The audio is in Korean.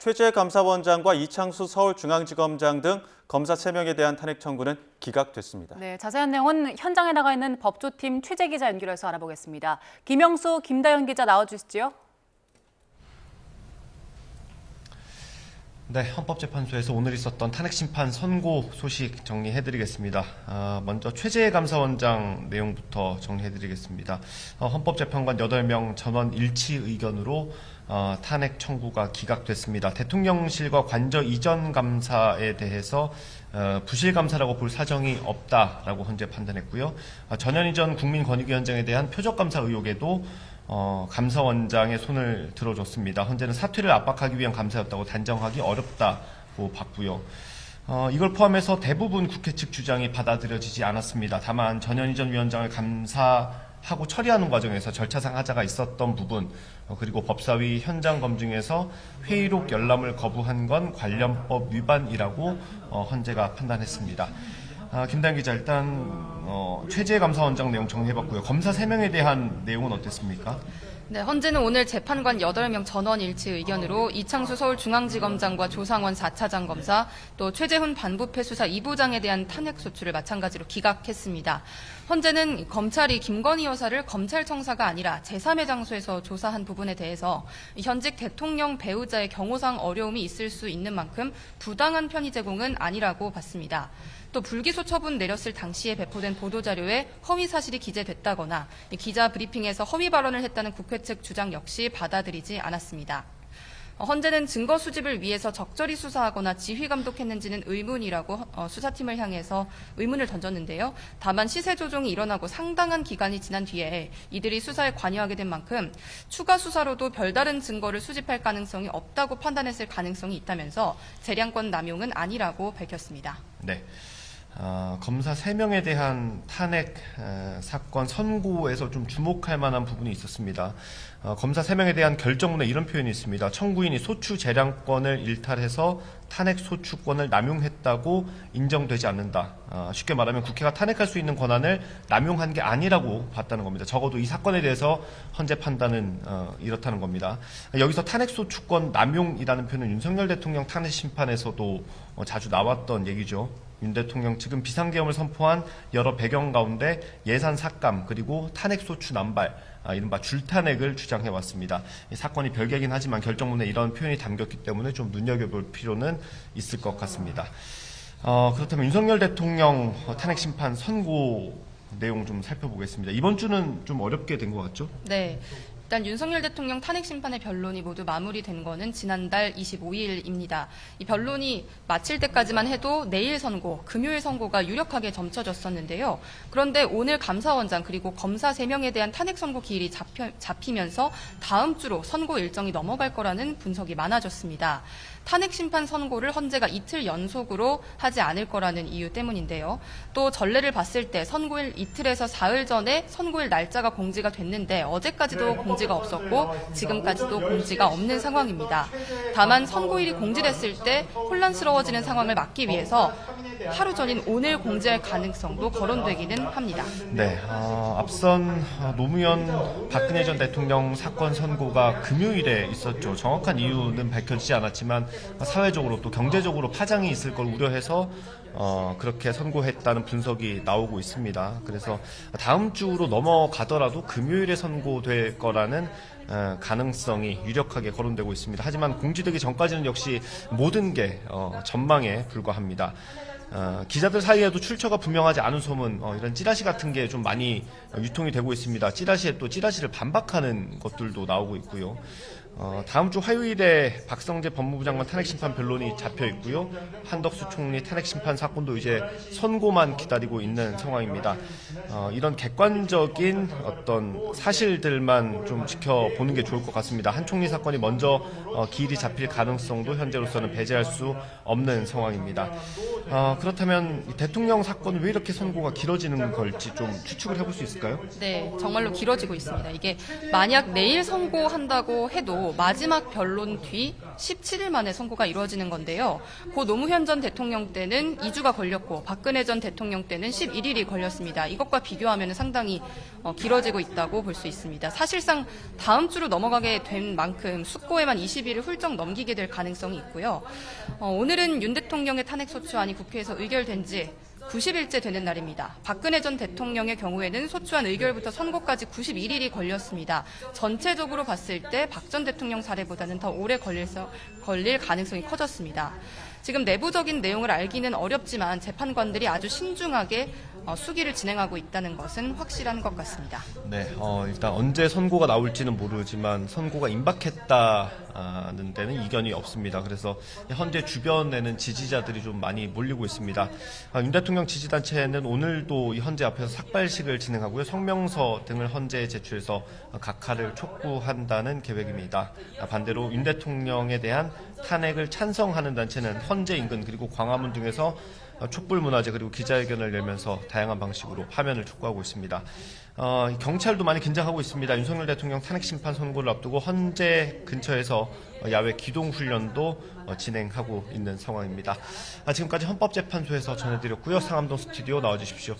최재 감사원장과 이창수 서울중앙지검장 등 검사 3명에 대한 탄핵 청구는 기각됐습니다. 네, 자세한 내용은 현장에 나가 있는 법조팀 최재 기자 연결해서 알아보겠습니다. 김영수, 김다현 기자 나와주시죠. 네, 헌법재판소에서 오늘 있었던 탄핵심판 선고 소식 정리해드리겠습니다. 먼저 최재 감사원장 내용부터 정리해드리겠습니다. 헌법재판관 8명 전원 일치 의견으로 탄핵 청구가 기각됐습니다. 대통령실과 관저 이전 감사에 대해서 부실 감사라고 볼 사정이 없다라고 헌재 판단했고요. 전현희 전 국민권익위원장에 대한 표적 감사 의혹에도 감사원장의 손을 들어줬습니다. 헌재는 사퇴를 압박하기 위한 감사였다고 단정하기 어렵다고 봤고요. 이걸 포함해서 대부분 국회 측 주장이 받아들여지지 않았습니다. 다만 전현희 전 위원장을 감사하고 처리하는 과정에서 절차상 하자가 있었던 부분, 그리고 법사위 현장 검증에서 회의록 열람을 거부한 건 관련법 위반이라고 헌재가 판단했습니다. 김다현 기자, 일단 최재 감사원장 내용 정리해봤고요. 검사 3명에 대한 내용은 어땠습니까? 네, 헌재는 오늘 재판관 8명 전원 일치 의견으로 이창수 서울중앙지검장과 조상원 4차장 검사, 또 최재훈 반부패 수사 2부장에 대한 탄핵 소추를 마찬가지로 기각했습니다. 헌재는 검찰이 김건희 여사를 검찰청사가 아니라 제3의 장소에서 조사한 부분에 대해서 현직 대통령 배우자의 경호상 어려움이 있을 수 있는 만큼 부당한 편의 제공은 아니라고 봤습니다. 또 불기소 처분 내렸을 당시에 배포된 보도자료에 허위 사실이 기재됐다거나 기자 브리핑에서 허위 발언을 했다는 국회 측 주장 역시 받아들이지 않았습니다. 헌재는 증거 수집을 위해서 적절히 수사하거나 지휘 감독했는지는 의문이라고 수사팀을 향해서 의문을 던졌는데요. 다만 시세 조종이 일어나고 상당한 기간이 지난 뒤에 이들이 수사에 관여하게 된 만큼 추가 수사로도 별다른 증거를 수집할 가능성이 없다고 판단했을 가능성이 있다면서 재량권 남용은 아니라고 밝혔습니다. 네. 검사 3명에 대한 탄핵 사건 선고에서 좀 주목할 만한 부분이 있었습니다. 검사 3명에 대한 결정문에 이런 표현이 있습니다. 청구인이 소추 재량권을 일탈해서 탄핵 소추권을 남용했다고 인정되지 않는다. 쉽게 말하면 국회가 탄핵할 수 있는 권한을 남용한 게 아니라고 봤다는 겁니다. 적어도 이 사건에 대해서 헌재 판단은 이렇다는 겁니다. 여기서 탄핵 소추권 남용이라는 표현은 윤석열 대통령 탄핵 심판에서도 자주 나왔던 얘기죠. 윤 대통령 측은 비상계엄을 선포한 여러 배경 가운데 예산 삭감 그리고 탄핵 소추 남발, 이른바 줄탄핵을 주장해왔습니다. 이 사건이 별개긴 하지만 결정문에 이런 표현이 담겼기 때문에 좀 눈여겨볼 필요는 있을 것 같습니다. 그렇다면 윤석열 대통령 탄핵 심판 선고 내용 좀 살펴보겠습니다. 이번 주는 좀 어렵게 된 것 같죠? 네. 일단 윤석열 대통령 탄핵 심판의 변론이 모두 마무리된 거는 지난달 25일입니다. 이 변론이 마칠 때까지만 해도 내일 선고, 금요일 선고가 유력하게 점쳐졌었는데요. 그런데 오늘 감사원장 그리고 검사 3명에 대한 탄핵 선고 기일이 잡히면서 다음 주로 선고 일정이 넘어갈 거라는 분석이 많아졌습니다. 탄핵 심판 선고를 헌재가 이틀 연속으로 하지 않을 거라는 이유 때문인데요. 또 전례를 봤을 때 선고일 이틀에서 사흘 전에 선고일 날짜가 공지가 됐는데 어제까지도 공지가 없었고 지금까지도 공지가 없는 상황입니다. 다만 선고일이 공지됐을 때 혼란스러워지는 상황을 막기 위해서 하루 전인 오늘 공지할 가능성도 거론되기는 합니다. 네, 앞선 노무현 박근혜 전 대통령 사건 선고가 금요일에 있었죠. 정확한 이유는 밝혀지지 않았지만 사회적으로 또 경제적으로 파장이 있을 걸 우려해서 그렇게 선고했다는 분석이 나오고 있습니다. 그래서 다음 주로 넘어가더라도 금요일에 선고될 거라는 가능성이 유력하게 거론되고 있습니다. 하지만 공지되기 전까지는 역시 모든 게 전망에 불과합니다. 기자들 사이에도 출처가 분명하지 않은 소문, 이런 찌라시 같은 게 좀 많이 유통이 되고 있습니다. 찌라시에 또 찌라시를 반박하는 것들도 나오고 있고요. 다음 주 화요일에 박성재 법무부 장관 탄핵심판 변론이 잡혀 있고요. 한덕수 총리 탄핵심판 사건도 이제 선고만 기다리고 있는 상황입니다. 이런 객관적인 어떤 사실들만 좀 지켜보는 게 좋을 것 같습니다. 한 총리 사건이 먼저 기일이 잡힐 가능성도 현재로서는 배제할 수 없는 상황입니다. 그렇다면 이 대통령 사건은 왜 이렇게 선고가 길어지는 걸지 좀 추측을 해볼 수 있을까요? 네, 정말로 길어지고 있습니다. 이게 만약 내일 선고한다고 해도 마지막 변론 뒤 17일 만에 선고가 이루어지는 건데요. 고 노무현 전 대통령 때는 2주가 걸렸고 박근혜 전 대통령 때는 11일이 걸렸습니다. 이것과 비교하면 상당히 길어지고 있다고 볼 수 있습니다. 사실상 다음 주로 넘어가게 된 만큼 숙고에만 20일을 훌쩍 넘기게 될 가능성이 있고요. 오늘은 윤 대통령의 탄핵소추안이 국회에서 의결된 지 90일째 되는 날입니다. 박근혜 전 대통령의 경우에는 소추안 의결부터 선고까지 91일이 걸렸습니다. 전체적으로 봤을 때 박 전 대통령 사례보다는 더 오래 걸릴 가능성이 커졌습니다. 지금 내부적인 내용을 알기는 어렵지만 재판관들이 아주 신중하게 수기를 진행하고 있다는 것은 확실한 것 같습니다. 네, 일단 언제 선고가 나올지는 모르지만 선고가 임박했다는 데는 이견이 없습니다. 그래서 현재 주변에는 지지자들이 좀 많이 몰리고 있습니다. 윤 대통령 지지단체는 오늘도 이 헌재 앞에서 삭발식을 진행하고요. 성명서 등을 헌재에 제출해서 각하를 촉구한다는 계획입니다. 반대로 윤 대통령에 대한 탄핵을 찬성하는 단체는 헌재 인근 그리고 광화문 등에서 촛불 문화제 그리고 기자회견을 열면서 다양한 방식으로 파면을 촉구하고 있습니다. 경찰도 많이 긴장하고 있습니다. 윤석열 대통령 탄핵 심판 선고를 앞두고 헌재 근처에서 야외 기동 훈련도 진행하고 있는 상황입니다. 지금까지 헌법재판소에서 전해드렸고요. 상암동 스튜디오 나와주십시오.